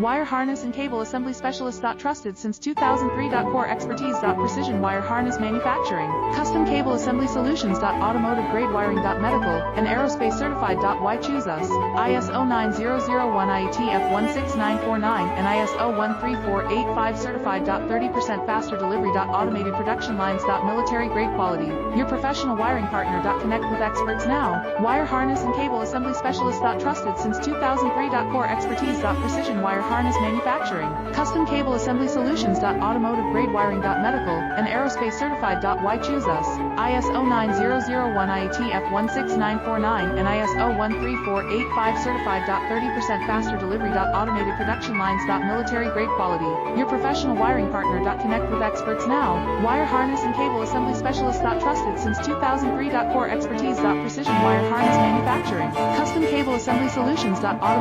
Wire harness and cable assembly specialist. Trusted since 2003. Core expertise. Precision wire harness manufacturing. Custom cable assembly solutions. Automotive grade wiring. Medical and aerospace certified. Why choose us? ISO 9001 IATF 16949 and ISO 13485 certified. 30% faster delivery. Automated production lines. Military grade quality. Your professional wiring partner. Connect with experts now. Wire harness and cable assembly specialist. Trusted since 2003. Core expertise. Precision wire harness manufacturing. Custom cable assembly solutions. Automotive grade wiring. Medical and aerospace certified. Why choose us? ISO 9001 IATF 16949 and ISO 13485 certified. 30% faster delivery. Automated production lines. Military grade quality. Your professional wiring partner. Connect with experts now. Wire harness and cable assembly specialist. Trusted since 2003. Core expertise. Precision wire harness manufacturing. Custom cable assembly solutions. Automotive